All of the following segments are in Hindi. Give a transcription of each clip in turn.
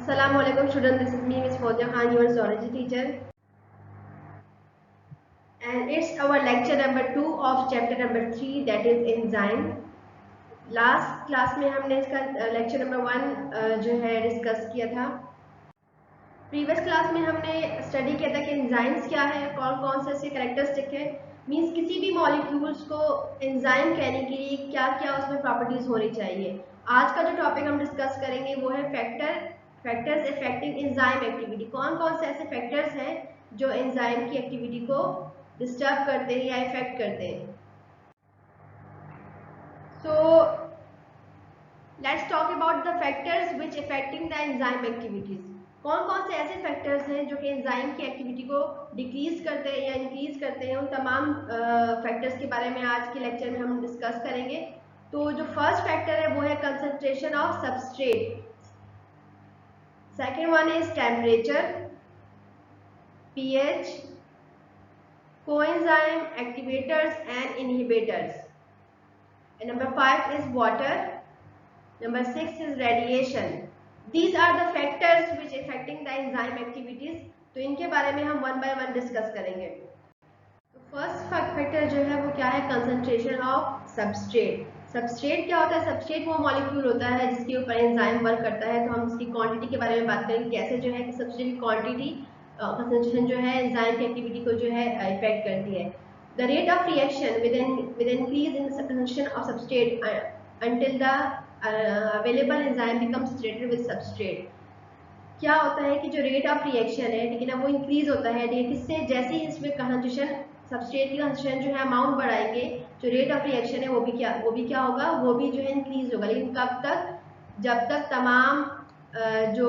Assalamualaikum students, this is me Miss Fauziya Khan, your zoology teacher, and it's our lecture number 2 of chapter number 3, that is enzyme. Last class में हमने इसका लेक्चर नंबर 1 जो है डिस्कस किया था। प्रीवियस क्लास में हमने स्टडी किया था कि एंजाइम्स क्या है, कौन कौन से इसके कैरेक्टरिस्टिक है, मींस किसी भी मॉलिक्यूल्स को एंजाइम कहने के लिए क्या क्या उसमें प्रॉपर्टीज होनी चाहिए। आज का जो टॉपिक हम डिस्कस करेंगे वो है फैक्टर्स अफेक्टिंग एंजाइम एक्टिविटी। कौन कौन से ऐसे फैक्टर्स हैं जो एंजाइम की एक्टिविटी को डिस्टर्ब करते हैं या इफेक्ट करते हैं। So let's talk about the factors which affecting the enzyme activities. कौन कौन से ऐसे फैक्टर्स हैं जो कि एंजाइम की एक्टिविटी को डिक्रीज करते हैं या इंक्रीज करते हैं। उन तमाम फैक्टर्स के बारे में आज के लेक्चर में हम डिस्कस करेंगे। तो जो फर्स्ट फैक्टर है वो है concentration of substrate, second one is temperature, pH, coenzyme activators and inhibitors, and number 5 is water, number 6 is radiation. These are the factors which affecting the enzyme activities. तो इनके बारे में हम वन बाय वन डिस्कस करेंगे। तो फर्स्ट फैक्टर जो है वो क्या है, कंसंट्रेशन ऑफ सबस्ट्रेट। सबस्ट्रेट क्या होता है? सबस्ट्रेट वो मॉलिक्यूल होता है जिसके ऊपर एंजाइम वर्क करता है। तो हम इसकी क्वांटिटी के बारे में बात करेंगे, कैसे जो है कि सबस्ट्रेट की क्वांटिटी कंसंट्रेशन जो है एंजाइम की एक्टिविटी को जो है इफेक्ट करती है। The rate of reaction with increase in concentration of substrate until the available enzyme becomes saturated with substrate। क्या होता है कि जो रेट ऑफ रिएक्शन है, ठीक है ना, वो इंक्रीज होता है किससे? जैसे ही इसमें कंसंट्रेशन सबस्ट्रेट की कंसंट्रेशन जो है अमाउंट बढ़ाएंगे, जो रेट ऑफ रिएक्शन है वो भी क्या होगा, वो भी जो है इंक्रीज होगा। लेकिन कब तक? जब तक तमाम जो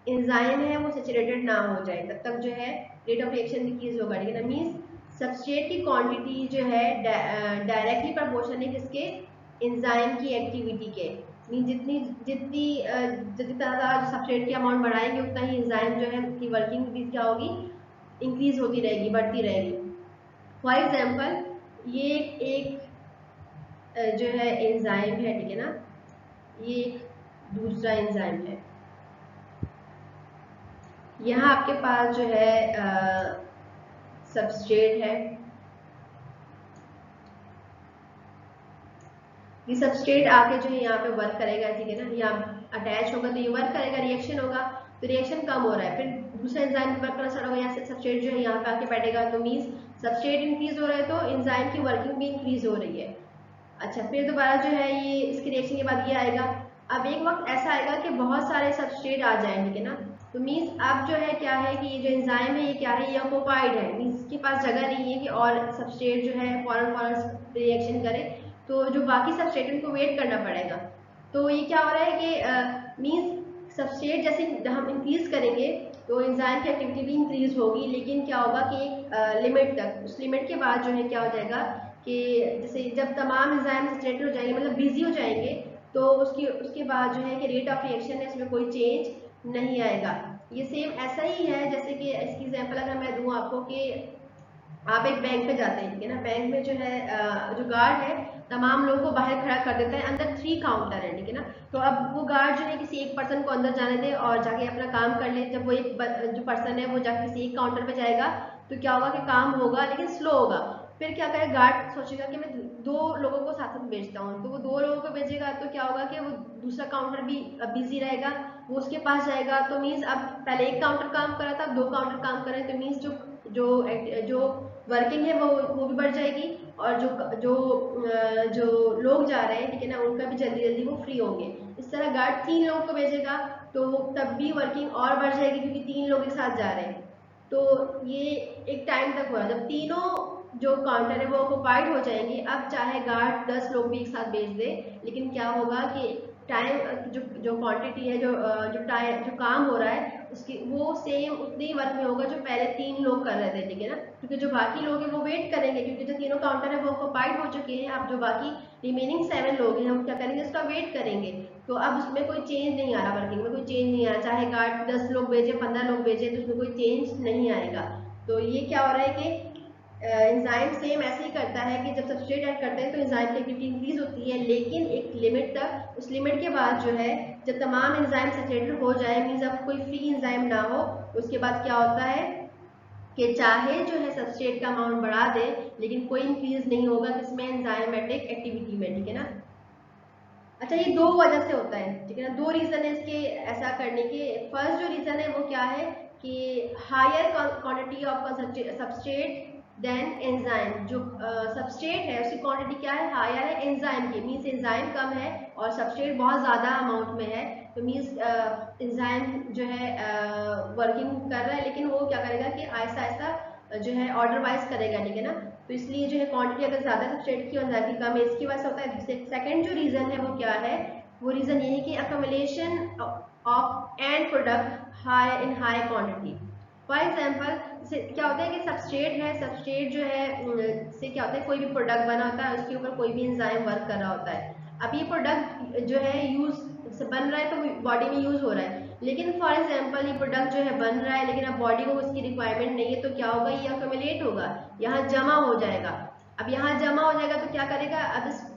एंजाइम है वो सैचुरेटेड ना हो जाए, तब तक जो है रेट ऑफ रिएक्शन इंक्रीज होगा। ठीक है ना, मीन्स सबस्ट्रेट की क्वांटिटी जो है डायरेक्टली प्रोपोर्शनल है किसके? एंजाइम की एक्टिविटी के। मीन जितनी ज़्यादा सबस्ट्रेट की अमाउंट बढ़ाएंगे उतना ही एंजाइम जो है की वर्किंग भी क्या होगी, इंक्रीज होती रहेगी, बढ़ती रहेगी। फॉर एग्जांपल ये एक जो है एंजाइम है, ठीक है ना, ये एक दूसरा एंजाइम है। यहाँ आपके पास जो है सबस्ट्रेट है, ये सबस्ट्रेट आके जो है यहाँ पे वर्क करेगा, ठीक है ना, यहाँ अटैच होगा तो ये वर्क करेगा, रिएक्शन होगा, तो रिएक्शन कम हो रहा है, फिर दूसरा एंजाइम वर्क करना स्टार्ट होगा, यहाँ से सबस्ट्रेट जो है यहाँ पे आके बैठेगा, तो मीन्स सबस्ट्रेट इंक्रीज हो रहा है तो एंजाइम की वर्किंग भी इंक्रीज हो रही है। अच्छा, फिर दोबारा जो है ये इसके रिएक्शन के बाद ये आएगा। अब एक वक्त ऐसा आएगा कि बहुत सारे सबस्ट्रेट आ जाएं, ठीक है ना, तो मीन्स अब जो है क्या है कि ये जो एंजाइम है ये क्या है, ये ऑक्यूपाइड है, मीन्स इसके पास जगह नहीं है कि और सबस्ट्रेट जो है फौरन रिएक्शन करे, तो जो बाकी सबस्ट्रेट उनको वेट करना पड़ेगा। तो ये क्या हो रहा है कि मीन्स सबस्ट्रेट जैसे हम इंक्रीज करेंगे तो एंजाइम की एक्टिविटी भी इंक्रीज होगी, लेकिन क्या होगा कि एक लिमिट तक, उस लिमिट के बाद जो है क्या हो जाएगा कि जैसे जब तमाम एंजाइम सैचुरेटेड हो जाएंगे, मतलब बिजी हो जाएंगे, तो उसके बाद जो है कि रेट ऑफ रिएक्शन है इसमें कोई चेंज नहीं आएगा। ये सेम ऐसा ही है जैसे कि इसकी एग्जांपल अगर मैं दूं आपको कि आप एक बैंक पे जाते हैं, ठीक है ना, बैंक में जो है जो गार्ड है तमाम लोगों को बाहर खड़ा कर देता है, अंदर 3 काउंटर है, ठीक है ना, तो अब वो गार्ड जो है किसी एक पर्सन को अंदर जाने दे और जाके अपना काम कर ले। जब वो एक जो पर्सन है वो जाके किसी एक काउंटर पे जाएगा तो क्या होगा कि काम होगा लेकिन स्लो होगा। फिर क्या करेगा, गार्ड सोचेगा कि मैं 2 लोगों को साथ में भेजता हूँ, तो वो 2 लोगों को भेजेगा तो क्या होगा कि वो दूसरा काउंटर भी बिजी रहेगा, वो उसके पास जाएगा, तो मीन्स अब पहले एक काउंटर काम कर रहा था, अब 2 काउंटर काम कर रहे हैं, तो मीन्स जो वर्किंग है वो भी बढ़ जाएगी, और जो लोग जा रहे हैं, ठीक है ना, उनका भी जल्दी जल्दी वो फ्री होंगे। इस तरह गार्ड 3 लोगों को भेजेगा तो तब भी वर्किंग और बढ़ जाएगी क्योंकि 3 लोग एक साथ जा रहे हैं। तो ये एक टाइम तक हो रहा है, जब तीनों जो काउंटर है वो ऑक्युपाइड हो जाएंगे, अब चाहे गार्ड 10 लोग भी एक साथ भेज दे, लेकिन क्या होगा कि टाइम जो क्वांटिटी है, जो काम हो रहा है उसकी वो सेम उतनी ही वर्क में होगा जो पहले 3 लोग कर रहे थे, ठीक है ना, क्योंकि जो बाकी लोग हैं वो वेट करेंगे, क्योंकि जो तीनों काउंटर है वो ऑक्युपाइड हो चुके हैं। अब जो बाकी रिमेनिंग 7 लोग हैं हम क्या करेंगे, उसका वेट करेंगे, तो अब उसमें कोई चेंज नहीं आ रहा, वर्किंग में कोई चेंज नहीं आ रहा, चाहे गार्ड 10 लोग भेजे 15 लोग भेजे तो उसमें कोई चेंज नहीं आएगा। तो ये क्या हो रहा है कि एंजाइम सेम ऐसे ही करता है कि जब सब्सट्रेट ऐड करते हैं तो एंजाइम की एक्टिविटी इंक्रीज होती है, लेकिन एक लिमिट तक। उस लिमिट के बाद जो है जब तमाम एंजाइम सैचुरेटेड हो जाए, मीन्स अब कोई फ्री एंजाइम ना हो, उसके बाद क्या होता है कि चाहे जो है सब्सट्रेट का अमाउंट बढ़ा दे, लेकिन कोई इंक्रीज नहीं होगा किसमें, एंजाइमेटिक एक्टिविटी में, ठीक है ना। अच्छा, ये दो वजह से होता है, ठीक है ना, दो रीजन है इसके ऐसा करने के। फर्स्ट जो रीजन है वो क्या है कि higher quantity of substrate than enzyme. जो सबस्ट्रेट है उसकी क्वांटिटी क्या है, हायर है एंजाइम की, मींस एंजाइम कम है और सबस्ट्रेट बहुत ज़्यादा अमाउंट में है, तो मींस एंजाइम जो है वर्किंग कर रहा है, लेकिन वो क्या करेगा कि आहिस्ता आहिस्ता जो है ऑर्डर वाइज करेगा, ठीक है ना। तो इसलिए जो है क्वांटिटी अगर ज़्यादा सबस्ट्रेट की और एंजाइम की कम है, इसकी वजह से होता है। सेकंड जो रीज़न है वो क्या है, वो रीज़न ये है कि accumulation of and product high in high quantity. For example क्या होता है कि सबस्ट्रेट है, सबस्ट्रेट जो है से क्या होता है, कोई भी प्रोडक्ट बना होता है, उसके ऊपर कोई भी एंजाइम वर्क कर रहा होता है। अब ये प्रोडक्ट जो है यूज बन रहा है तो बॉडी में यूज हो रहा है, लेकिन फॉर एग्जाम्पल ये प्रोडक्ट जो है बन रहा है, लेकिन अब बॉडी को उसकी रिक्वायरमेंट नहीं है, तो क्या होगा, ये अक्यूमुलेट होगा, यहाँ जमा हो जाएगा। अब यहाँ जमा हो जाएगा तो क्या करेगा,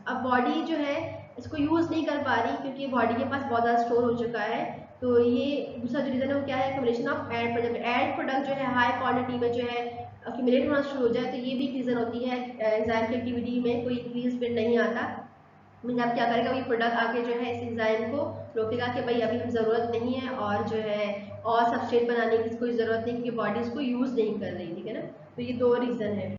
अब बॉडी जो है इसको यूज नहीं कर पा रही, क्योंकि बॉडी के पास बहुत ज़्यादा स्टोर हो चुका है। तो ये दूसरा जो रीजन है वो क्या है, accumulation of end product. End product जो है हाई क्वांटिटी में जो है अक्यूमुलेट होना शुरू हो जाए, तो ये भी एक रीजन होती है एंजाइम की एक्टिविटी में कोई इंक्रीज फिर नहीं आता। मीन अब क्या करेगा, ये प्रोडक्ट आके जो है इस एंजाइम को रोकेगा कि भाई अभी ज़रूरत नहीं है, और जो है और सबस्ट्रेट बनाने की कोई ज़रूरत नहीं, क्योंकि बॉडी इसको यूज़ नहीं कर रही, ठीक है ना। तो ये दो रीज़न है।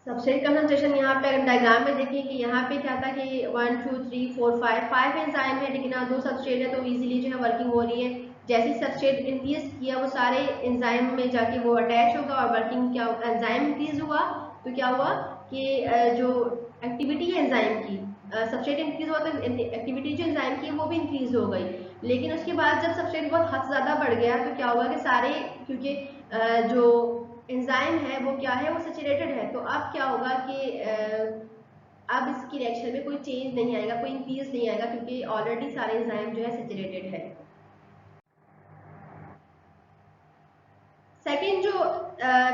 सबस्ट्रेट कंसंट्रेशन यहाँ पे अगर डायग्राम में देखें कि यहाँ पे क्या था कि 1 2 3 4 5 एंजाइम है, लेकिन दो सबस्ट्रेट है, तो इजीली जो है वर्किंग हो रही है। जैसे सबस्ट्रेट इंक्रीज किया, वो सारे एंजाइम में जाके वो अटैच होगा और वर्किंग क्या होगा, एंजाइम इंक्रीज हुआ तो क्या हुआ कि जो एक्टिविटी है एंजाइम की, सबस्ट्रेट इंक्रीज हुआ तो एक्टिविटी जो एंजाइम की है वो भी इंक्रीज हो गई। लेकिन उसके बाद जब सबस्ट्रेट बहुत हद ज़्यादा बढ़ गया तो क्या होगा कि सारे, क्योंकि जो एंजाइम है वो क्या है, वो सैचुरेटेड है, तो अब क्या होगा कि अब इसकी रिएक्शन में कोई चेंज नहीं आएगा, कोई इंक्रीज नहीं आएगा, क्योंकि ऑलरेडी सारे एंजाइम जो है सैचुरेटेड है। सेकेंड जो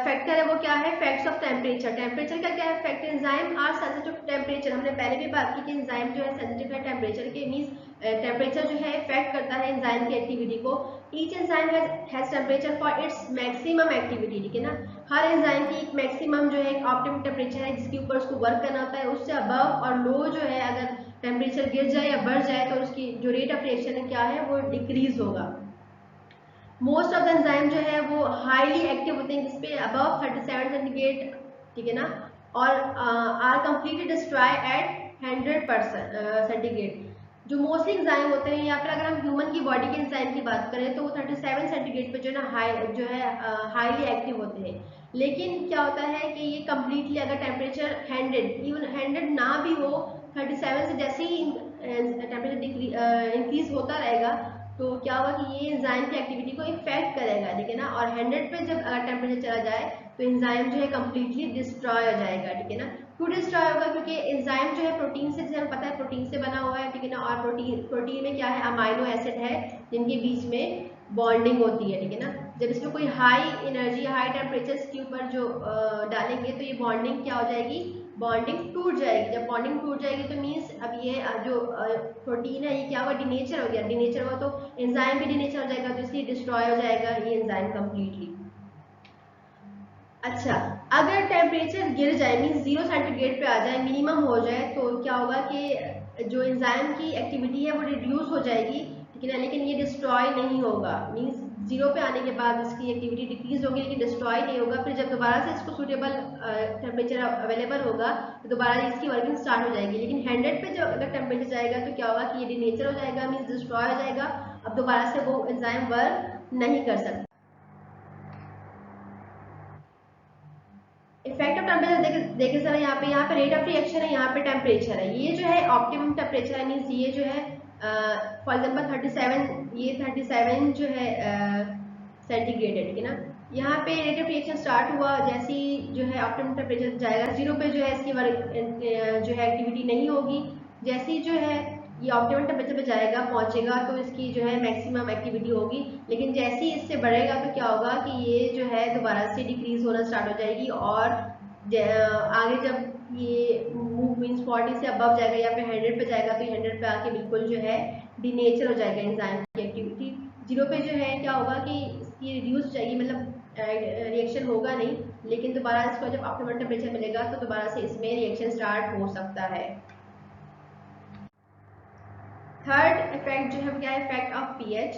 फैक्टर है वो क्या है, फैक्ट्स ऑफ टेम्परेचर। टेम्परेचर का क्या है factor, enzyme are sensitive to temperature. हमने पहले भी बात की कि एंजाइम जो है सेंसिटिव है टेम्परेचर के, मींस टेम्परेचर जो है इफेक्ट करता है एंजाइम की एक्टिविटी को। Each enzyme has temperature for its maximum activity, ठीक है ना। हर एंजाइम की एक मैक्सिमम जो है एक ऑप्टिमम टेम्परेचर है जिसके ऊपर उसको वर्क करना होता है। उससे अबव और लो जो है अगर टेम्परेचर गिर जाए या बढ़ जाए तो उसकी जो रेट ऑफ रिएक्शन है क्या है, वो डिक्रीज होगा। मोस्ट ऑफ द एंजाइम जो है वो हाईली एक्टिव होते हैं जिसपे अबव 37 सेंटीग्रेड, ठीक है ना, और are completely destroy at 100% centigrade. जो मोस्टली एंजाइम होते हैं, या फिर अगर हम ह्यूमन की बॉडी के एंजाइम की बात करें तो वो 37 सेंटीग्रेड पे जो है ना हाईली एक्टिव होते हैं। लेकिन क्या होता है कि ये कम्प्लीटली अगर टेम्परेचर 100 इवन 100 ना भी हो, 37 से जैसे ही टेम्परेचर इंक्रीज होता रहेगा तो क्या होगा कि ये एंजाइम की एक्टिविटी को इफेक्ट करेगा, ठीक है ना। और 100 पे जब अगर टेम्परेचर चला जाए तो एंजाइम जो है कम्प्लीटली डिस्ट्रॉय हो जाएगा, ठीक है ना। क्यों डिस्ट्रॉय होगा, क्योंकि एंजाइम जो है प्रोटीन से, जैसे हमें पता है प्रोटीन से बना हुआ है, ठीक है ना। और प्रोटीन में क्या है, अमाइनो एसिड है जिनके बीच में बॉन्डिंग होती है, ठीक है ना। जब इसमें कोई हाई एनर्जी हाई टेम्परेचर के ऊपर जो डालेंगे तो ये बॉन्डिंग क्या हो जाएगी, बॉन्डिंग टूट जाएगी। जब बॉन्डिंग टूट जाएगी तो मीन्स अब ये जो प्रोटीन है ये क्या हुआ, डिनेचर हो गया। डिनेचर हुआ तो एंजाइम भी डिनेचर हो जाएगा, तो इसलिए डिस्ट्रॉय हो जाएगा ये एंजाइम कम्प्लीटली। अच्छा, अगर टेम्परेचर गिर जाए, मीन्स 0 सेंटीग्रेड पे आ जाए, मिनिमम हो जाए, तो क्या होगा कि जो एंजाइम की एक्टिविटी है वो रिड्यूस हो जाएगी, ठीक है ना, लेकिन ये डिस्ट्रॉय नहीं होगा। मीन्स 0 पे आने के बाद इसकी एक्टिविटी डिक्रीज होगी, लेकिन डिस्ट्रॉय नहीं होगा। फिर जब दोबारा से इसको सूटेबल टेम्परेचर अवेलेबल होगा तो दोबारा इसकी वर्किंग स्टार्ट हो जाएगी। लेकिन 100 पे जब अगर टेम्परेचर जाएगा तो क्या होगा कि ये डिनेचर हो जाएगा, मीन्स डिस्ट्रॉय हो जाएगा। अब दोबारा से वो एंजाइम वर्क नहीं कर सकता। इफेक्ट ऑफ टेम्परेचर देखे सर, यहाँ पे रेट ऑफ रिएक्शन है, यहाँ पे टेम्परेचर है। ये जो है ऑप्टिमम टेम्परेचर है, मीन्स ये जो है फॉर एग्जांपल 37, ये 37 जो है सेंटीग्रेड है, ठीक है ना। यहाँ पे रेट ऑफ रिएक्शन स्टार्ट हुआ, जैसे ही जो है ऑप्टिमम टेम्परेचर जाएगा 0 पे जो है इसकी जो है एक्टिविटी नहीं होगी। जैसे ही जो है ये ऑप्टिमम टेम्परेचर पे जाएगा, पहुंचेगा, तो इसकी जो है मैक्सिमम एक्टिविटी होगी। लेकिन जैसे ही इससे बढ़ेगा तो क्या होगा कि ये जो है दोबारा से डिक्रीज होना स्टार्ट हो जाएगी, और आगे जब ये मूव मीन्स 40 से अबव जाएगा या फिर 100 पे जाएगा, तो 100 पे आके बिल्कुल जो है डिनेचर हो जाएगा एंजाइम की एक्टिविटी। 0 पे जो है क्या होगा कि इसकी रिड्यूस हो जाएगी, मतलब रिएक्शन होगा नहीं, लेकिन दोबारा इसको जब ऑप्टिमम टेम्परेचर मिलेगा तो दोबारा से इसमें रिएक्शन स्टार्ट हो सकता है। थर्ड इफेक्ट जो है क्या है, इफेक्ट ऑफ पीएच।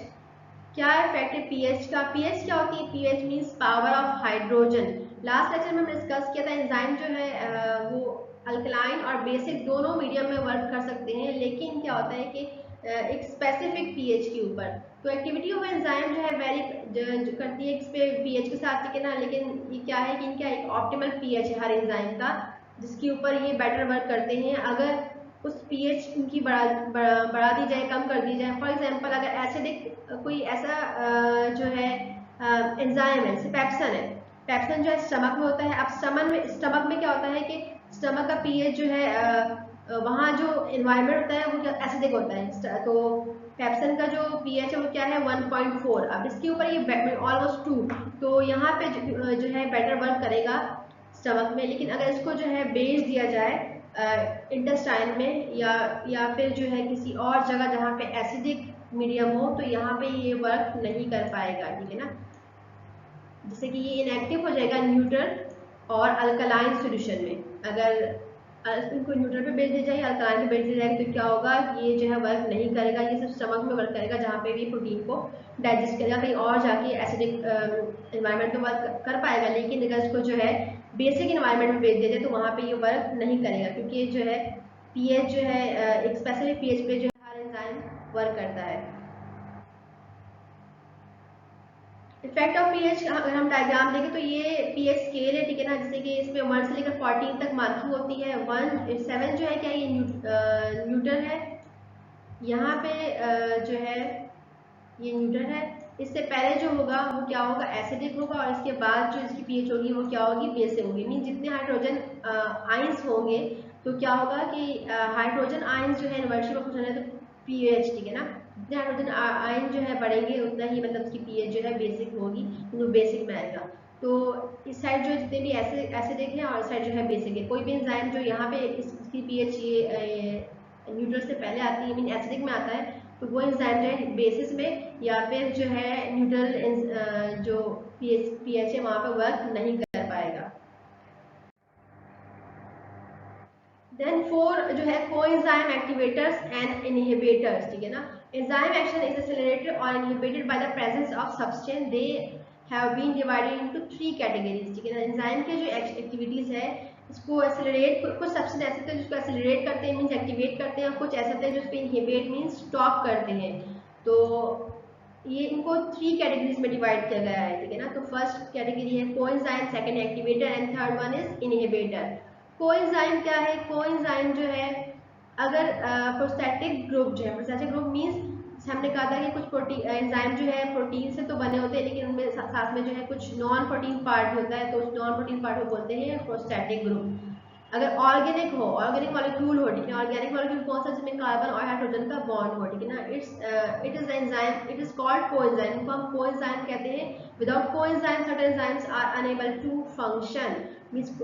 क्या इफेक्ट है पीएच का? पीएच क्या होती है? PH means power of hydrogen. Last lecture में हमने डिस्कस किया था एंजाइम जो है वो अल्कलाइन और बेसिक दोनों मीडियम में वर्क कर सकते हैं, लेकिन क्या होता है कि एक स्पेसिफिक पीएच के ऊपर। तो एक्टिविटी ऑफ एंजाइम जो है वेरी करती है इस पे पीएच के साथ, ठीक है ना। लेकिन ये क्या है कि इनका एक ऑप्टिमल पीएच है हर एंजाइम का, जिसके ऊपर ये बेटर वर्क करते हैं। अगर उस पीएच इनकी बढ़ा दी जाए, कम कर दी जाए, फॉर एग्जांपल अगर एसिडिक कोई ऐसा जो है एंजाइम है, जैसे पेप्सन है, पेप्सन जो है स्टमक में होता है। अब स्टमक में क्या होता है कि स्टमक का पीएच जो है वहाँ जो एनवायरनमेंट होता है वो क्या एसिडिक होता है, तो पेप्सन का जो पीएच है वो क्या है 1.4। अब इसके ऊपर ये ऑलमोस्ट 2, तो यहाँ पे जो है बेटर वर्क करेगा स्टमक में। लेकिन अगर इसको जो है बेच दिया जाए इंटेस्टाइन में या फिर जो है किसी और जगह जहाँ पे एसिडिक मीडियम हो, तो यहाँ पे ये वर्क नहीं कर पाएगा, ठीक है ना। जैसे कि ये इनएक्टिव हो जाएगा न्यूट्रल और अल्कलाइन सॉल्यूशन में। अगर इनको न्यूट्रल पे बेच दिया जाए, अल्कलाइन पे बेच दिया जाए, तो क्या होगा, ये जो है वर्क नहीं करेगा। ये सिर्फ स्टमक में वर्क करेगा जहाँ पे भी प्रोटीन को डाइजेस्ट करेगा, कहीं और जाके एसिडिक एनवायरनमेंट में वर्क कर पाएगा। लेकिन अगर इसको जो है बेसिक एनवायरनमेंट में बेच दिया जाए तो वहाँ पे ये वर्क नहीं करेगा, क्योंकि जो है पीएच जो है एक स्पेसिफिक पीएच पे जो है हर एंजाइम वर्क करता है। इफेक्ट ऑफ पीएच अगर हम डायग्राम देखें तो ये पीएच स्केल है, ठीक है ना। जैसे कि इसमें 1 से लेकर 14 तक मार्किंग होती है। 7 जो है क्या ये न्यूट्रल है, यहाँ पे जो है ये न्यूट्रल है। इससे पहले जो होगा वो क्या होगा, एसिडिक होगा, और इसके बाद जो इसकी पीएच होगी वो क्या होगी, बेसिक होगी। मीन जितने हाइड्रोजन आयंस होंगे तो क्या होगा कि हाइड्रोजन आयंस जो है इन्वर्शन में कुछ है तो पीएच, ठीक है ना। जितने हाइड्रोजन आयन जो है बढ़ेंगे उतना ही मतलब उसकी पीएच जो है बेसिक होगी, वो बेसिक में आएगा। तो इस साइड जो जितने भी एसिडिक है और इस साइड जो है बेसिक है। कोई भी एंजाइम जो यहाँ पे इसकी पीएच ये न्यूट्रल से पहले आती है, मीन एसिडिक में आता है, तो वो एंजाइम जो है बेसिस में या फिर जो है न्यूट्रल जो पीएच है वहाँ पे वर्क नहीं कर पाएगा। देन 4 जो है कोएंजाइम एक्टिवेटर्स एंड इनहिबिटर्स, ठीक है ना। एंजाइम एक्शन इज एक्सेलरेटेड और inhibited by the presence of substance. They have been divided into 3 categories, ठीक है ना। एंजाइम के जो एक्टिविटीज है इसको एक्सेलरेट, कुछ सब्सटेंस ऐसे होते हैं जिसको एक्सेलरेट करते हैं मींस एक्टिवेट करते हैं, और कुछ ऐसे होते हैं जिसको इनहिबिट मींस स्टॉप करते हैं। तो ये इनको 3 कैटेगरीज में डिवाइड किया गया है, ठीक है ना। तो फर्स्ट कैटेगरी है coenzyme, second activator and third one is inhibitor. Coenzyme क्या है? कोएंजाइम जो है अगर प्रोस्टैटिक ग्रुप जो है, प्रोस्टैटिक ग्रुप मींस हमने कहा था कि कुछ प्रोटीन एंजाइम जो है प्रोटीन से तो बने होते हैं, लेकिन उनमें साथ में जो है कुछ नॉन प्रोटीन पार्ट होता है, तो उस नॉन प्रोटीन पार्ट को बोलते हैं प्रोस्टैटिक ग्रुप। अगर ऑर्गेनिक हो, ऑर्गेनिक मॉलिक्यूल हो, ठीक है। ऑर्गेनिक मॉलिक्यूल कौन सा, जिसमें कार्बन और हाइड्रोजन का बॉन्ड हो, ठीक है ना। It is enzyme, it is called coenzyme. इनको हम कोएंजाइम कहते हैं। Without coenzyme certain enzymes are unable to function. Means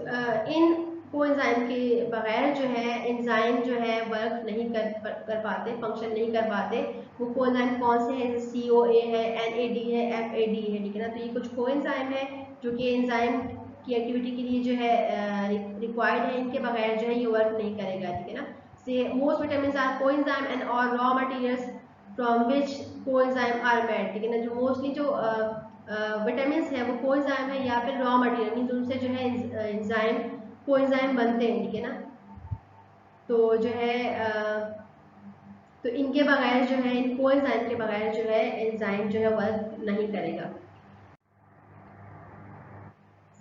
इन कोएंजाइम के बगैर जो है एंजाइम जो है वर्क नहीं कर पाते, फंक्शन नहीं कर पाते। वो कोएंजाइम कौन से हैं? CoA है, NAD है, FAD है, ठीक है ना। तो ये कुछ कोएंजाइम है जो कि एंजाइम की एक्टिविटी के लिए जो है रिक्वायर्ड है। इनके बगैर जो है ये वर्क नहीं करेगा, ठीक है ना। से most vitamin are coenzyme and और raw materials from which coenzyme are made, ठीक है ना। जो मोस्टली जो विटामिन है वो कोएंजाइम है या फिर रॉ मटेरियल मींस उनसे जो है एंजाइम कोएंजाइम बनते हैं, ठीक है ना। तो जो है तो इनके बगैर जो है इन कोएंजाइम के बगैर जो है एंजाइम जो है वर्क नहीं करेगा।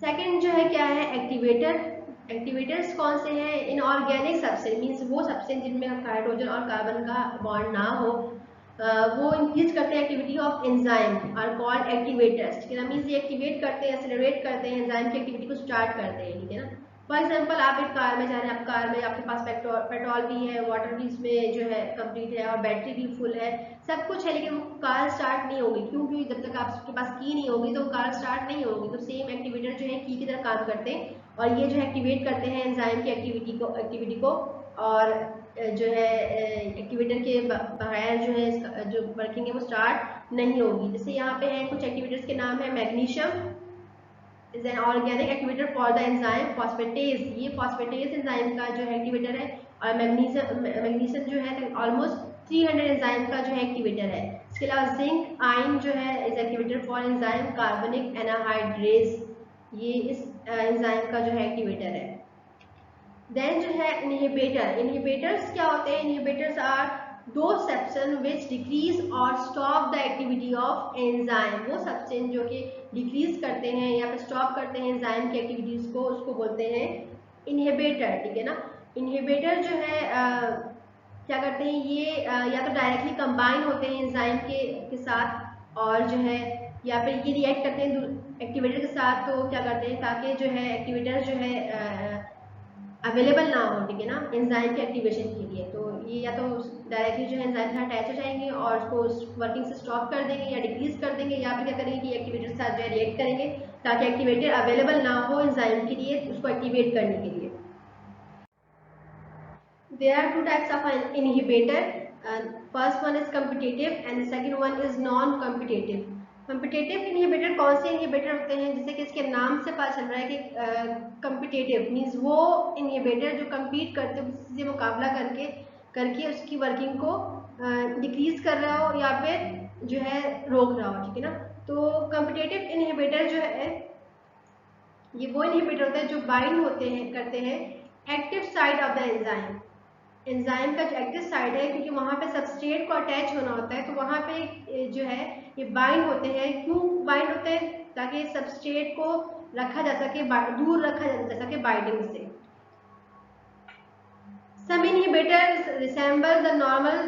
सेकंड जो है क्या है, एक्टिवेटर। एक्टिवेटर्स कौन से हैं? इनऑर्गेनिक सब्सटेंस मींस वो सब्सटेंस जिनमें हाइड्रोजन और कार्बन का बॉन्ड ना हो, वो इंक्रीज करते हैं activity of enzyme are called activators, ठीक है ना। मींस ये एक्टिवेट करते हैं, एक्सेलरेट करते हैं एंजाइम की एक्टिविटी को स्टार्ट करते हैं, ठीक है ना। फॉर एग्जाम्पल आप एक कार में जा रहे हैं, आप कार में आपके पास पेट्रोल भी है, वाटर भी इसमें जो है कंप्लीट है और बैटरी भी फुल है, सब कुछ है, लेकिन वो कार स्टार्ट नहीं होगी। क्यों? क्योंकि जब तक आपके पास की नहीं होगी तो कार स्टार्ट नहीं होगी। तो सेम एक्टिवेटर जो है की तरह काम करते हैं, और ये जो एक्टिवेट करते हैं एंजाइम की एक्टिविटी को और जो है एक्टिवेटर के बगैर जो है जो वर्किंग है वो स्टार्ट नहीं होगी। जैसे यहाँ पे है कुछ एक्टिवेटर्स के नाम है। Magnesium is an organic activator for the enzyme phosphatase, ये फॉस्फेटेज एंजाइम का जो है एक्टिवेटर है। और मैग्नीशियम जो है ऑलमोस्ट 300 एंजाइम का जो है एक्टिवेटर है। इसके अलावा जिंक आयन जो है इज एक्टिवेटर फॉर एंजाइम कार्बनिक एनाहाइड्रेज, ये इस एंजाइम का जो है एक्टिवेटर है। देन जो है इनहिबिटर्स क्या होते हैं? इनहिबिटर्स आर दो सब्सटेंस विच डिक्रीज और stop the activity of enzyme, वो सब्सटेंस जो कि डिक्रीज करते हैं या फिर स्टॉप करते हैं एंजाइम की एक्टिविटीज को, उसको बोलते हैं इनहिबिटर। ठीक है ना? इनहिबिटर जो है क्या करते हैं? ये या तो डायरेक्टली कंबाइन होते हैं एंजाइम के साथ, और जो है या फिर ये रिएक्ट करते हैं एक्टिवेटर के साथ। तो क्या करते हैं ताकि जो है एक्टिवेटर जो है अवेलेबल ना हो, ठीक है ना, एंजाइम के एक्टिवेशन के लिए। तो ये या तो डायरेक्टली जो है एंजाइम से अटैच हो जाएंगे और उसको वर्किंग से स्टॉप कर देंगे या डिक्रीज कर देंगे, या फिर क्या करेंगे कि एक्टिवेटर के साथ जो है रिएक्ट करेंगे ताकि एक्टिवेटर अवेलेबल ना हो एंजाइम के लिए उसको एक्टिवेट करने के लिए। There are two types of an inhibitor. First one is competitive and the second one is non-competitive. Competitive inhibitor कौन से inhibitor होते हैं? जैसे कि इसके नाम से पता चल रहा है कि competitive means वो inhibitor जो compete करते हैं उससे मुकाबला करके उसकी वर्किंग को डिक्रीज कर रहा हो या फिर जो है रोक रहा हो। ठीक है ना? तो competitive inhibitor जो है ये वो इनहिबिटर होते हैं जो बाइंड होते हैं करते हैं active side of the enzyme. Enzyme का जो एक्टिव साइड है, क्योंकि वहां पे सबस्ट्रेट को अटैच होना होता है, तो वहां पे जो है ये बाइंड होते हैं। क्यों बाइंड होते हैं? ताकि सबस्ट्रेट को रखा जा सके, दूर रखा जा सके बाइंडिंग से। Some inhibitors resemble the normal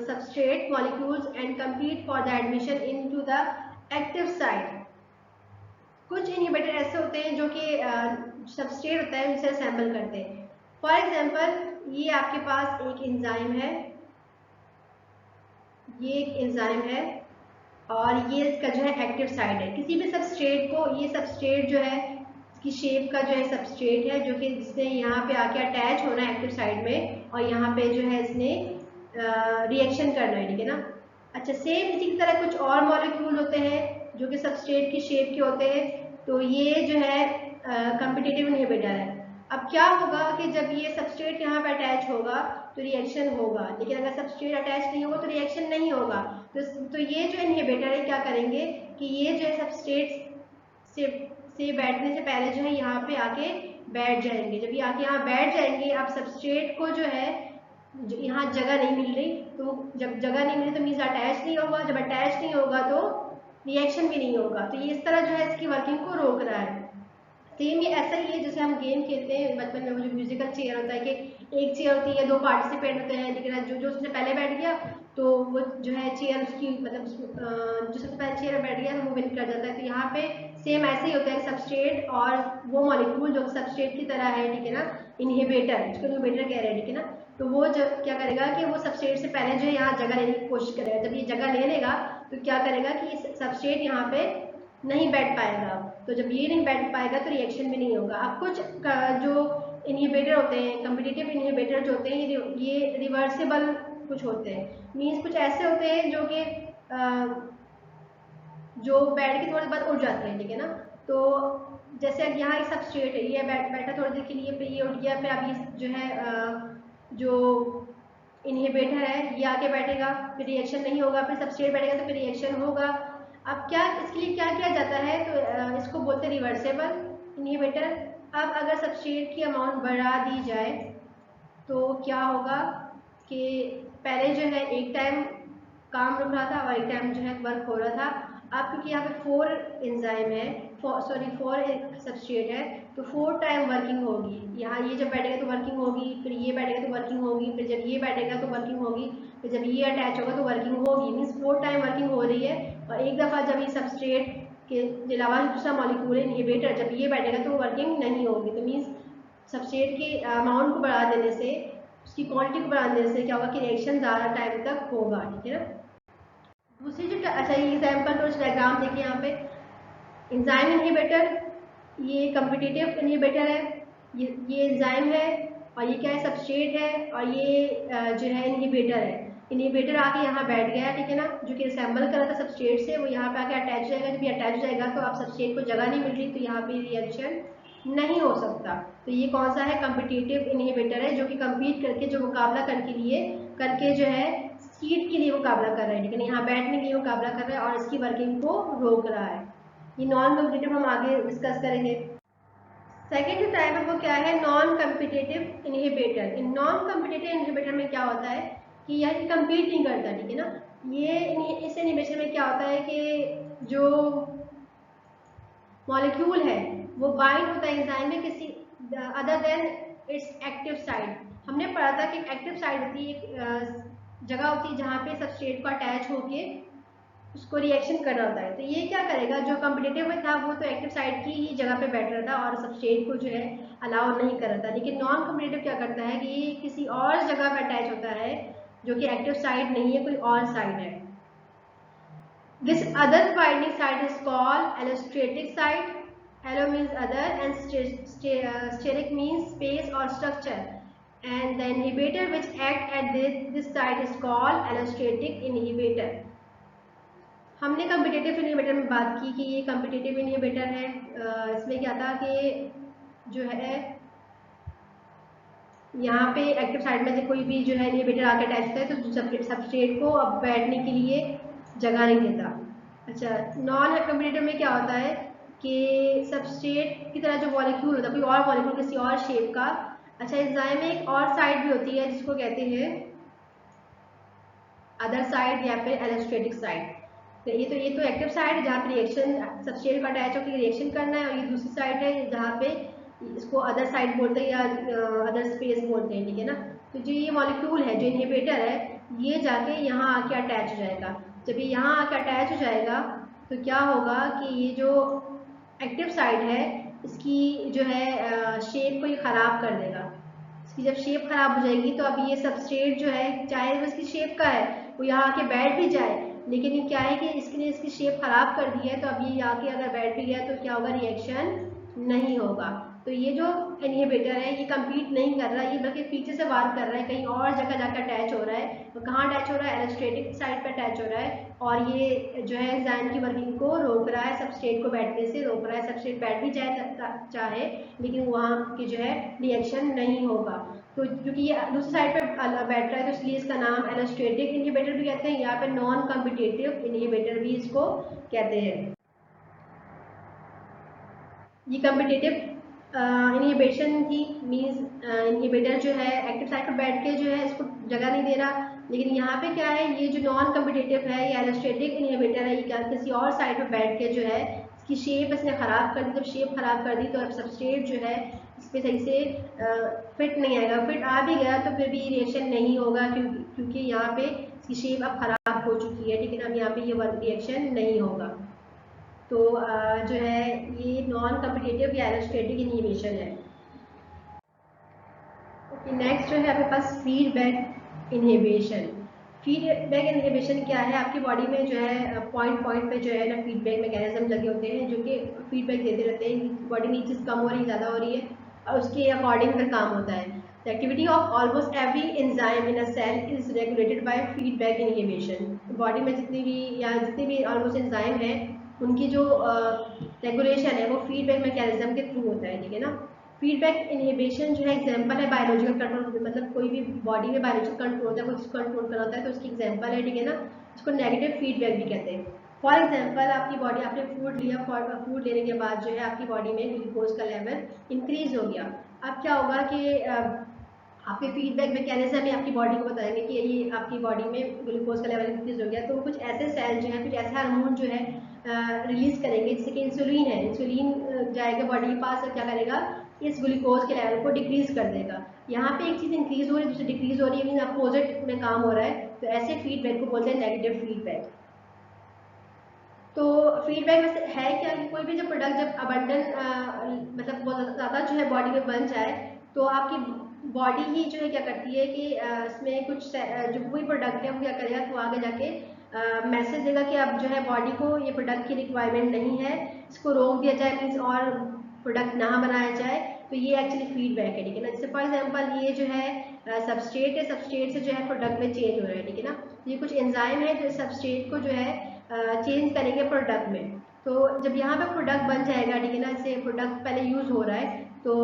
substrate molecules and compete for the admission into the active site. कुछ इनहिबिटर ऐसे होते हैं जो कि सबस्ट्रेट होता है उसे असेंबल करते हैं। फॉर एग्जांपल ये आपके पास एक एंजाइम है, ये एक एंजाइम है और ये इसका जो है एक्टिव साइड है। किसी भी सबस्ट्रेट को, ये सबस्ट्रेट जो है इसकी शेप का जो है सबस्ट्रेट है जो कि जिसने यहाँ पे आके अटैच होना है एक्टिव साइड में, और यहाँ पे जो है इसने रिएक्शन करना है। ठीक है ना? अच्छा, सेम इसी की तरह कुछ और मॉलिक्यूल होते हैं जो कि सबस्ट्रेट की शेप के होते हैं। तो ये जो है कॉम्पिटिटिव इनहिबिटर है। अब क्या होगा कि जब ये सबस्ट्रेट यहाँ पे अटैच होगा तो रिएक्शन होगा, लेकिन अगर सबस्ट्रेट अटैच नहीं होगा तो रिएक्शन नहीं होगा। तो ये जो इनहिबिटर है क्या करेंगे कि ये जो है सबस्ट्रेट से बैठने से पहले जो है यहाँ पे आके बैठ जाएंगे। जब ये आके यहाँ बैठ जाएंगे, अब सबस्ट्रेट को जो है यहाँ जगह नहीं मिल रही, तो जब जगह नहीं मिली तो मीन्स अटैच नहीं होगा, जब अटैच नहीं होगा तो रिएक्शन भी नहीं होगा। तो ये इस तरह जो है इसकी वर्किंग को रोक रहा है। सेम ये ऐसा ही है जैसे हम गेम खेलते हैं बचपन में, वो जो म्यूजिकल चेयर होता है कि एक चेयर होती है, दो पार्टिसिपेंट होते हैं, लेकिन जो सबसे पहले बैठ गया तो वो जो है चेयर उसकी मतलब जो सबसे पहले चेयर बैठ गया तो वो विन कर जाता है। तो यहाँ पे सेम ऐसे ही होता है, सबस्ट्रेट और वो मॉलिक्यूल जो सबस्ट्रेट की तरह है, ठीक है ना, इनहिबिटर, जिसको इनहिबिटर कह रहे हैं, ठीक है ना, तो वो जब क्या करेगा कि वो सबस्ट्रेट से पहले जो है यहाँ जगह लेने की कोशिश करेगा। जब ये जगह ले लेगा तो क्या करेगा कि सबस्ट्रेट यहाँ पे नहीं बैठ पाएगा। तो जब ये नहीं बैठ पाएगा तो रिएक्शन भी नहीं होगा। अब कुछ जो इनहिबिटर होते हैं, कॉम्पिटिटिव इनहिबिटर जो होते हैं, ये रिवर्सिबल कुछ होते हैं। मीन्स कुछ ऐसे होते हैं जो कि जो बैठ के थोड़ी देर बाद उठ जाते हैं। ठीक है ना? तो जैसे यहाँ एक सबस्ट्रेट है, ये बैठा थोड़ी देर के लिए, फिर ये उठ गया, फिर अब ये जो है जो इनहिबिटर है ये आके बैठेगा, फिर रिएक्शन नहीं होगा, फिर सबस्ट्रेट बैठेगा तो फिर रिएक्शन होगा। अब क्या इसके लिए क्या किया जाता है? तो इसको बोलते हैं रिवर्सेबल इनहिबिटर। अब अगर सबस्ट्रेट की अमाउंट बढ़ा दी जाए तो क्या होगा कि पहले जो है एक टाइम काम रुक रहा था और एक टाइम जो है वर्क हो रहा था। अब क्योंकि यहाँ पे 4 एंजाइम है, 4 सबस्ट्रेट है, तो 4 टाइम वर्किंग होगी। यहाँ ये जब बैठेगा तो वर्किंग होगी, फिर ये बैठेगा तो वर्किंग होगी, फिर जब ये बैठेगा तो वर्किंग होगी, फिर जब ये अटैच होगा तो वर्किंग होगी। मीन्स 4 टाइम वर्किंग हो रही है। और एक दफ़ा जब ये सबस्ट्रेट के अलावा दूसरा मॉलिक्यूल है इनहिबिटर, जब ये बैठेगा तो वर्किंग नहीं होगी। तो मीन्स सबस्ट्रेट के अमाउंट को बढ़ा देने से, उसकी क्वांटिटी को बढ़ा देने से क्या होगा कि रिएक्शन ज़्यादा टाइम तक होगा, ठीक है ना। दूसरी जो अच्छा ये एग्जाम्पल कुछ डायग्राम देखिए यहाँ पे, एंजाइम इनहिबिटर, ये कम्पिटिटिव इनहिबिटर है, ये एंजाइम है और ये क्या है, सबस्ट्रेट है, और ये जो है इनहिबिटर है। इनहिबिटर आके यहाँ बैठ गया, ठीक है ना, जो कि असेंबल करा था सबस्ट्रेट से, वो यहाँ पे आके अटैच हो जाएगा। जब ये अटैच हो जाएगा तो अब सबस्ट्रेट को जगह नहीं मिल रही, तो यहाँ पे रिएक्शन नहीं हो सकता। तो ये कौन सा है, कम्पिटिटिव इनहिबिटर है, जो कि कम्पीट करके, जो मुकाबला करके जो है सीट के लिए मुकाबला कर रहा है, लेकिन यहाँ बैठने के लिए मुकाबला कर रहा है और इसकी वर्किंग को रोक रहा है। ये नॉन कम्पिटिटिव हम आगे डिस्कस करेंगे। सेकेंड जो टाइप है वो क्या है, non competitive inhibitor. In non competitive inhibitor में क्या होता है कि यह कम्पीट नहीं करता, ठीक है ना। इस इनहिबिशन में क्या होता है कि जो मॉलिक्यूल है वो बाइंड होता है एंजाइम में किसी other than it's active side. हमने पढ़ा था कि एक्टिव साइड होती है, एक जगह होती है जहाँ पे सबस्ट्रेट को अटैच होके उसको रिएक्शन करना होता है। तो ये क्या करेगा, जो कम्पिटिटिव में था वो तो एक्टिव साइड की ही जगह पे बैठ रहा था और सबस्ट्रेट को जो है अलाउ नहीं कर रहा था, लेकिन नॉन कम्पिटिटिव क्या करता है कि ये किसी और जगह पे अटैच होता है जो कि एक्टिव साइड नहीं है, कोई और साइड है। This other binding site is called allostatic site. Allo means other and steric means space or structure. And the inhibitor which act at this site is called allostatic inhibitor. हमने कम्पिटिटिव इनहिबिटर में बात की कि ये कम्पिटिटिव इनहिबिटर है। इसमें क्या था कि जो है यहाँ पे एक्टिव साइड में से कोई भी जो है इनहिबिटर आके अटैच होता है तो सबस्ट्रेट को अब बैठने के लिए जगह नहीं देता। अच्छा, नॉन कम्पिटिटिव में क्या होता है कि सबस्ट्रेट की तरह जो मॉलिक्यूल होता है, कोई और मॉलिक्यूल किसी और शेप का। अच्छा, एंजाइम में एक और साइड भी होती है जिसको कहते हैं अदर साइड या फिर एलोस्टेटिक साइड। तो ये तो एक्टिव साइड है जहाँ पे रिएक्शन सबस्ट्रेट का अटैच होकर रिएक्शन करना है, और ये दूसरी साइड है जहाँ पे इसको अदर साइड बोलते हैं या अदर स्पेस बोलते हैं, ठीक है ना। तो जो ये मॉलिक्यूल है, जो इनहिबिटर है, ये जाके यहाँ आके अटैच हो जाएगा। जब ये यहाँ आके अटैच हो जाएगा तो क्या होगा कि ये जो एक्टिव साइड है इसकी जो है शेप को ये खराब कर देगा। इसकी जब शेप खराब हो जाएगी तो अब ये सबस्ट्रेट जो है, चाहे वो इसकी शेप का है, वो यहाँ आके बैठ भी जाए, लेकिन ये क्या है कि इसने इसकी शेप खराब कर दी है, तो अब ये आके अगर बैठ भी गया तो क्या होगा, रिएक्शन नहीं होगा। तो ये जो इनहिबिटर है ये कम्पीट नहीं कर रहा है, ये बल्कि पीछे से वार कर रहा है, कहीं और जगह जाकर अटैच हो रहा है। तो कहाँ अटैच हो रहा है, एलोस्टेटिक साइड पर अटैच हो रहा है, और ये जो है एंजाइम की वर्किंग को रोक रहा है, सबस्ट्रेट को बैठने से रोक रहा है। सबस्ट्रेट बैठ भी जाए चाहे, लेकिन वहाँ की जो है रिएक्शन नहीं होगा। तो क्योंकि ये दूसरी साइड पर बैठ रहा है तो इसलिए इसका नाम एलोस्टेटिक इनहिबिटर भी कहते हैं, यहाँ पे नॉन कम्पिटिटिव इनहिबिटर भी इसको कहते हैं। ये कम्पिटिटिव इनहिबिशन की मीन्स इनहिबिटर जो है एक्टिव साइड पर बैठ के जो है इसको जगह नहीं दे रहा, लेकिन यहाँ पे क्या है, ये जो नॉन कम्पिटिटिव है, ये एलोस्टेटिक इनहिबिटर है, ये क्या किसी और साइड पर बैठ के जो है इसकी शेप इसने ख़राब कर दी। जब शेप खराब कर दी तो अब सबस्ट्रेट जो है इस पर सही से फिट नहीं आएगा। फिट आ भी गया तो फिर भी रिएक्शन नहीं होगा, क्योंकि यहाँ पे इसकी शेप अब खराब हो चुकी है, लेकिन अब यहाँ पे ये रिएक्शन नहीं होगा। तो जो है ये नॉन कम्पिटिटिव या एलोस्टेटिक इनहिबिशन है। ओके, नेक्स्ट जो है आपके पास फीडबैक इनहिबिशन। फीडबैक इनहिबिशन क्या है, आपकी बॉडी में जो है पॉइंट पॉइंट पे जो है ना फीडबैक मैकेनिज्म लगे होते हैं, जो कि फीडबैक देते रहते हैं बॉडी में चीज़ कम हो रही है, ज़्यादा हो रही है, और उसके अकॉर्डिंग फिर काम होता है। The activity of almost every enzyme in a cell is regulated by feedback inhibition. Body में जितनी भी ऑलमोस्ट एंजाइम है उनकी जो रेगुलेशन है वो फीडबैक मैकेनिज्म के थ्रू होता है, ठीक है ना। फीडबैक इनहिबिशन जो है एग्जांपल है बायोलॉजिकल कंट्रोल, मतलब कोई भी बॉडी में बायोलॉजिकल कंट्रोल होता है, कुछ कंट्रोल करना होता है तो उसकी एग्जांपल है, ठीक है ना। इसको नेगेटिव फीडबैक भी कहते हैं। फॉर एग्जांपल आपकी बॉडी, आपने फूड लिया, फूड लेने के बाद जो है आपकी बॉडी में ग्लूकोज का लेवल इंक्रीज हो गया। अब क्या होगा कि आपके फीडबैक मैकेनिज्म में आपकी बॉडी को बताएंगे कि ये आपकी बॉडी में ग्लूकोज का लेवल इंक्रीज हो गया, तो कुछ ऐसे सेल जो है, कुछ ऐसे हार्मोन जो है रिलीज करेंगे, जैसे कि इंसुलिन है। इंसुलिन जाएगा बॉडी के पास और क्या करेगा, इस ग्लूकोज के लेवल को डिक्रीज कर देगा। यहाँ पे एक चीज़ इंक्रीज हो रही है, दूसरी डिक्रीज हो रही है, मीन अपोजिट में काम हो रहा है। तो ऐसे फीडबैक को बोलते हैं नेगेटिव फीडबैक। तो फीडबैक में है क्या कि कोई भी जो प्रोडक्ट जब अबंडन मतलब बहुत ज़्यादा जो है बॉडी में बन जाए तो आपकी बॉडी ही जो है क्या करती है कि इसमें कुछ जो कोई प्रोडक्ट है वो क्या करेगा, तो आगे जाके मैसेज देगा कि अब जो है बॉडी को ये प्रोडक्ट की रिक्वायरमेंट नहीं है, इसको रोक दिया जाए, मीन्स और प्रोडक्ट ना बनाया जाए। तो ये एक्चुअली फीडबैक है, ठीक है ना। जैसे फॉर एग्जांपल ये जो है सबस्ट्रेट है, सबस्ट्रेट से जो है प्रोडक्ट में चेंज हो रहा है, ठीक है ना। ये कुछ एंजाइम है जो सबस्ट्रेट को जो है चेंज करेंगे प्रोडक्ट में। तो जब यहाँ पे प्रोडक्ट बन जाएगा, ठीक है ना, जैसे प्रोडक्ट पहले यूज हो रहा है तो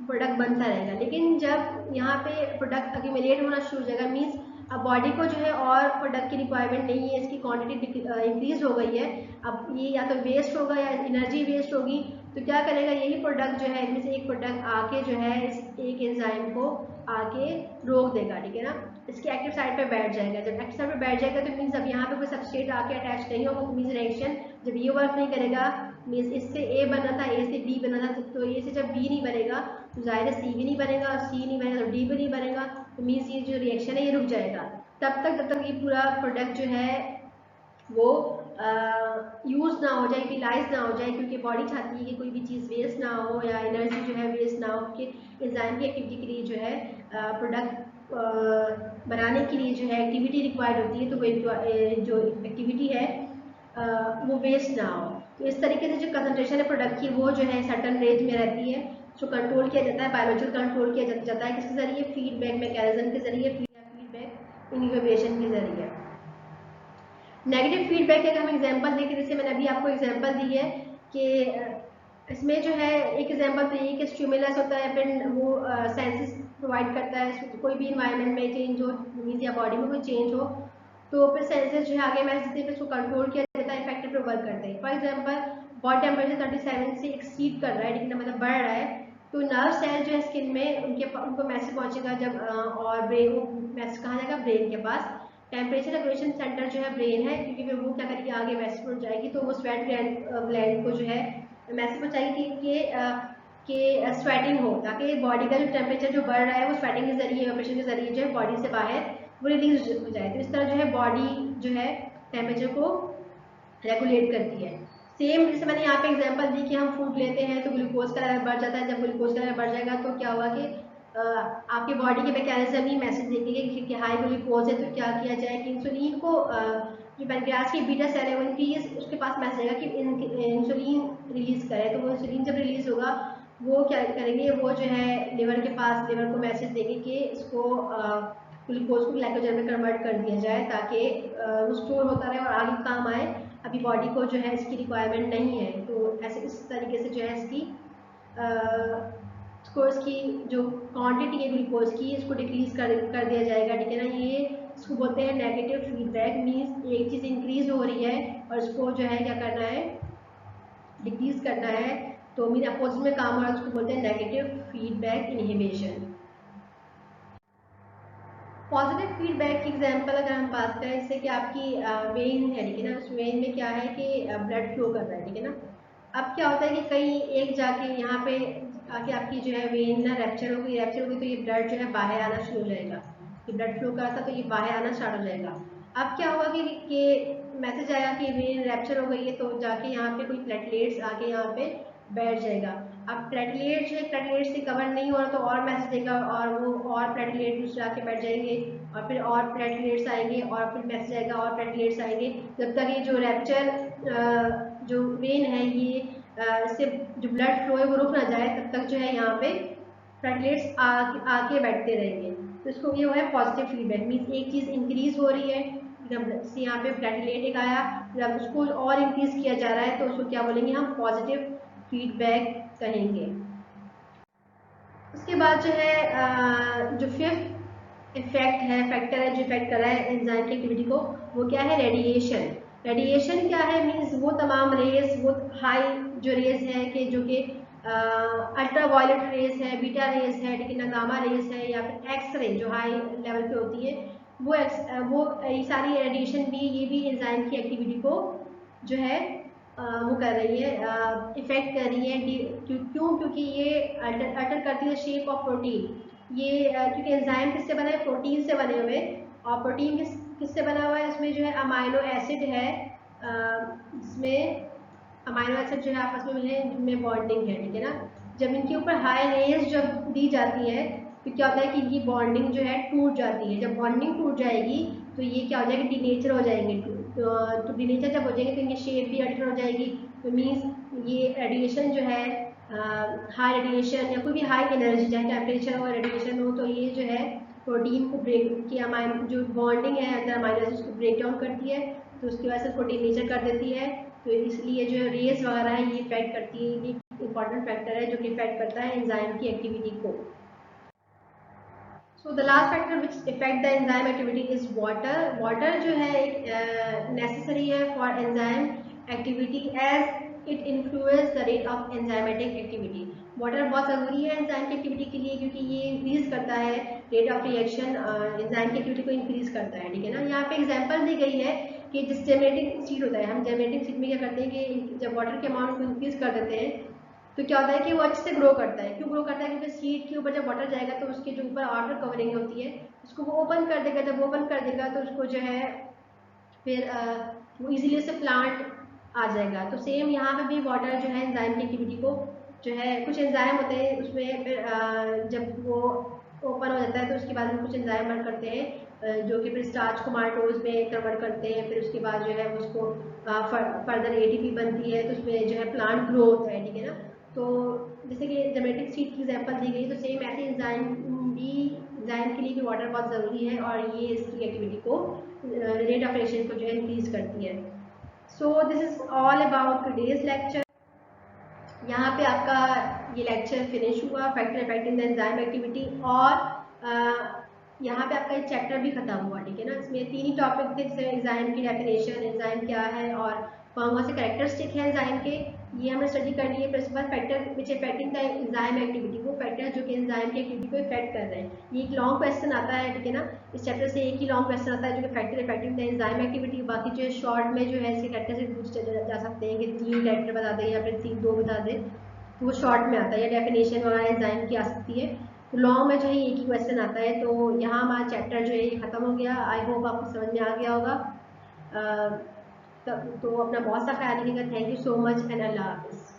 प्रोडक्ट बनता रहेगा, लेकिन जब यहाँ पे प्रोडक्ट अक्यूमुलेट होना शुरू हो जाएगा, मीन्स अब बॉडी को जो है और प्रोडक्ट की रिक्वायरमेंट नहीं है, इसकी क्वांटिटी इंक्रीज हो गई है, अब ये या तो वेस्ट होगा या एनर्जी वेस्ट होगी, तो क्या करेगा, यही प्रोडक्ट जो है, इनमें से एक प्रोडक्ट आके जो है इस एक एंजाइम को आके रोक देगा, ठीक है ना। इसके एक्टिव साइड पे बैठ जाएगा। जब एक्टिव साइड पे बैठ जाएगा तो मीन्स अब यहाँ पे कोई सबस्ट्रेट आके अटैच नहीं होगा, तो मीन्स रिएक्शन जब ये वर्क नहीं करेगा, मीन्स इससे ए बना था, ए से बी बना था, तो ए से जब बी नहीं बनेगा तो जाहिर है सी भी नहीं बनेगा, और सी नहीं बनेगा तो डी भी नहीं बनेगा, तो मीन्स ये जो रिएक्शन है ये रुक जाएगा जब तक ये पूरा प्रोडक्ट जो है वो यूज़ ना हो जाए, यूटिलाइज ना हो जाए, क्योंकि बॉडी चाहती है कि कोई भी चीज़ वेस्ट ना हो या एनर्जी जो है वेस्ट ना हो, कि एंजाइम की एक्टिविटी के लिए जो है प्रोडक्ट बनाने के लिए जो है एक्टिविटी रिक्वायर्ड होती है, तो वो जो एक्टिविटी है वो वेस्ट ना हो। तो इस तरीके से जो कंसनट्रेशन है प्रोडक्ट की वो जो है सर्टन रेंज में रहती है, जो कंट्रोल किया जाता है, बायोलॉजिकल कंट्रोल किया जाता है किसके जरिए, फीडबैक मैकेनिज्म के जरिए, फीडबैक इनहिबिशन के जरिए। नेगेटिव फीडबैक का हम एग्जांपल देखें, जैसे मैंने अभी आपको एग्जांपल दी है कि इसमें जो है एक एग्जांपल तो ये कि स्टिमुलस होता है, फिर वो सेंसेस प्रोवाइड करता है, कोई भी इन्वायरमेंट में चेंज हो, मीन्स या बॉडी में कोई चेंज हो, तो फिर सेंसेस जो है आगे मैसेज देते हैं, उसको कंट्रोल किया जाता है, इफेक्टिव पे वर्क करते हैं। फॉर एग्जांपल बॉडी टेम्परेचर 37 से एक्सीड कर रहा है, ठीक है, मतलब बढ़ रहा है, तो नर्व सेल जो है स्किन में उनको मैसेज पहुंचेगा जब और ब्रेन को मैसेज कहाँ जाएगा, ब्रेन के पास। टेम्परेचर रेगुलेशन सेंटर जो है ब्रेन है, क्योंकि फिर वो क्या करेगी, आगे मैसेज पहुंच जाएगी, तो वो स्वेट ग्लैंड को जो है मैसेज पहुंचाएगी कि स्वेटिंग हो, ताकि बॉडी का जो टेम्परेचर जो बढ़ रहा है वो स्वेटिंग के जरिए, ऑपरेशन के जरिए जो है बॉडी से बाहर वो रिलीज हो जाए। तो इस तरह जो है बॉडी जो है टेम्परेचर को रेगुलेट करती है। सेम जैसे मैंने यहाँ पे एग्जांपल दी कि हम फूड लेते हैं तो ग्लूकोज का लेवल बढ़ जाता है, जब ग्लूकोज का लेवल बढ़ जाएगा तो क्या होगा कि आपके बॉडी के मैकेनिज्म ही मैसेज देंगे कि हाई ग्लूकोज है, तो क्या किया जाए कि इंसुलिन को जो पैनक्रियाज की बीटा सेल है वो इंक्रीज, उसके पास मैसेज आएगा कि इंसुलिन रिलीज करे, तो वो इंसुलिन जब रिलीज होगा वो क्या करेंगे, वो जो है लिवर के पास, लिवर को मैसेज देंगे कि इसको ग्लूकोज को ग्लाइकोजन में कन्वर्ट कर दिया जाए, ताकि वो स्टोर होता रहे और आगे काम आए, अभी बॉडी को जो है इसकी रिक्वायरमेंट नहीं है। तो ऐसे इस तरीके से जो है इसकी इसकी जो क्वांटिटी है ग्लूकोज की, इसको डिक्रीज कर दिया जाएगा, ठीक है ना। ये इसको बोलते हैं नेगेटिव फीडबैक, मीन्स एक चीज़ इंक्रीज हो रही है और इसको जो है क्या करना है, डिक्रीज करना है, तो मीन अपोजिट में काम हो रहा है, उसको बोलते हैं negative feedback inhibition. Positive feedback की एग्जांपल अगर हम बात करें, जैसे कि आपकी वेन है, ठीक है ना, उस वेन में क्या है कि ब्लड फ्लो कर रहा है, ठीक है ना। अब क्या होता है कि कहीं एक जाके यहाँ पे आके आपकी जो है वेन ना रैप्चर हो गई, तो ये ब्लड जो है बाहर आना शुरू हो जाएगा, कि ब्लड फ्लो कर रहा था तो ये बाहर आना स्टार्ट हो जाएगा। अब क्या होगा कि मैसेज आया कि वेन रैप्चर हो गई है, तो जाके यहाँ पे कोई प्लेटलेट्स आके यहाँ पे बैठ जाएगा। अब प्लेटलेट्स है, प्लेटलेट से कवर नहीं हो रहा तो और मैसेज देगा, और वो और प्लेटलेट दूसरे आके बैठ जाएंगे, और फिर और प्लेटलेट्स आएंगे, और फिर मैसेज आएगा और प्लेटलेट्स आएंगे, जब तक ये जो रैप्चर जो वेन है ये इससे जो ब्लड फ्लो है वो रुक ना जाए, तब तक जो है यहाँ पे प्लेटलेट्स आके बैठते रहेंगे। तो इसको ये है पॉजिटिव फीडबैक, मीन्स एक चीज़ इंक्रीज हो रही है, जब यहाँ पे प्लेटलेट एक आया, जब उसको और इंक्रीज किया जा रहा है तो उसको क्या बोलेंगे हम, पॉजिटिव फीडबैक कहेंगे। उसके बाद जो है जो फिफ्थ इफेक्ट है, फैक्टर है जो इफेक्ट कर रहा है एंजाइम की एक्टिविटी को, वो क्या है, रेडिएशन। रेडिएशन क्या है, मीन्स वो तमाम रेज, वो हाई जो रेज है कि जो कि अल्ट्रा वायलेट रेज है, बीटा रेज है, ठीक है ना, गामा रेज है, या फिर एक्स रे जो हाई लेवल पे होती है, वो ये सारी रेडिएशन भी, ये भी एंजाइम की एक्टिविटी को जो है वो कर रही है, इफेक्ट कर रही है। क्यों, क्योंकि ये अल्टर करती है शेप ऑफ प्रोटीन। ये क्योंकि एंजाइम किससे बना है, प्रोटीन से बने हुए, और प्रोटीन किससे बना हुआ है, इसमें जो है अमाइनो एसिड है, इसमें अमाइनो एसिड जो है आपस में मिले, जिनमें बॉन्डिंग है, ठीक है ना। जब इनके ऊपर हाई रेज जब दी जाती है तो क्या होता है कि इनकी बॉन्डिंग जो है टूट जाती है। जब बॉन्डिंग टूट जाएगी तो ये क्या हो जाएगा, डीनेचर हो जाएंगे। तो डीनेचर जब हो जाएंगे तो इनकी शेप भी अल्टर हो जाएगी। तो मीन्स ये रेडिएशन जो है, हाई रेडिएशन या कोई भी हाई एनर्जी, चाहे टेम्परेचर हो रेडिएशन हो, तो ये जो है प्रोटीन को ब्रेक की अमाइन जो बॉन्डिंग है अंदर अमाइनो एसिड उसको ब्रेक डाउन करती है, तो उसकी वजह से उसको डीनेचर कर देती है। तो इसलिए जो रेस वगैरह है ये इफेक्ट करती है, ये इंपॉर्टेंट फैक्टर है जो कि इफेक्ट करता है एंजाइम की एक्टिविटी को। So the last factor which effect the enzyme activity is water. Water जो है एक नेसेसरी है for enzyme activity as it influence the rate of enzymatic activity. Water बहुत ज़रूरी है एंजाइम की एक्टिविटी के लिए क्योंकि ये इंक्रीज करता है रेट ऑफ रिएक्शन, एंजाइम की एक्टिविटी को इंक्रीज करता है, ठीक है ना। यहाँ पे एग्जांपल दी गई है कि जिस जेनेटिक सीड होता है, हम जेनेटिक सीड में क्या करते हैं कि जब वाटर के अमाउंट को इंक्रीज कर देते हैं तो क्या होता है कि वो अच्छे से ग्रो करता है। क्यों ग्रो करता है? क्योंकि सीड के ऊपर जब वाटर जाएगा तो उसके जो ऊपर आउटर कवरिंग होती है उसको वो ओपन कर देगा। जब ओपन कर देगा तो उसको जो है फिर वो इजीली से प्लांट आ जाएगा। तो सेम यहाँ पे भी वाटर जो है एंजाइम की एक्टिविटी को जो है, कुछ एंजाइम होते हैं उसमें फिर जब वो ओपन हो जाता है तो उसके बाद हम कुछ एंजाइम वर्क करते हैं जो कि फिर स्टार्च को माल्टोज में कन्वर्ट करते हैं। फिर उसके बाद जो है उसको फर्दर एटीपी बनती है तो उसमें जो है प्लांट ग्रो होता है, ठीक है ना। तो जैसे कि जेनेटिक सीड की एग्जांपल दी गई, तो सेम ऐसे एंजाइम के लिए भी वाटर बहुत ज़रूरी है और ये इसकी एक्टिविटी को रेट ऑफ रिएक्शन को जो है इंक्रीज करती है। So this is all about today's lecture. यहाँ पे आपका ये लेक्चर फिनिश हुआ, factor effecting the enzyme activity. और यहाँ पे आपका एक चैप्टर भी खत्म हुआ, ठीक है ना। इसमें 3 ही टॉपिक थे, जैसे एंजाइम की डेफिनेशन, एंजाइम क्या है और कौन से कैरेक्टरिस्टिक है एंजाइम के, ये हमने स्टडी कर लिए। फिर उसके बाद factor which effecting the enzyme activity, वो फैक्टर जो कि एंजाइम की एक्टिविटी को इफेक्ट कर रहे हैं। ये एक लॉन्ग क्वेश्चन आता है, ठीक है ना। इस चैप्टर से एक ही लॉन्ग क्वेश्चन आता है जो कि factor effecting the enzyme activity. बाकी जो है शॉर्ट में जो है इसके कैरेक्टर से पूछे जा सकते हैं कि 3 कैरेक्टर बता दें या फिर 2 बता दें, तो वो शॉर्ट में आता है। या डेफिनेशन वगैरह एंजाइम की आ सकती है। तो लॉन्ग में जो है एक ही क्वेश्चन आता है। तो यहाँ हमारा चैप्टर जो है ये खत्म हो गया। आई होप आपको समझ में आ गया होगा। तो अपना बहुत सा ख्याल रखिएगा। Thank you so much and Allah हाफिज़।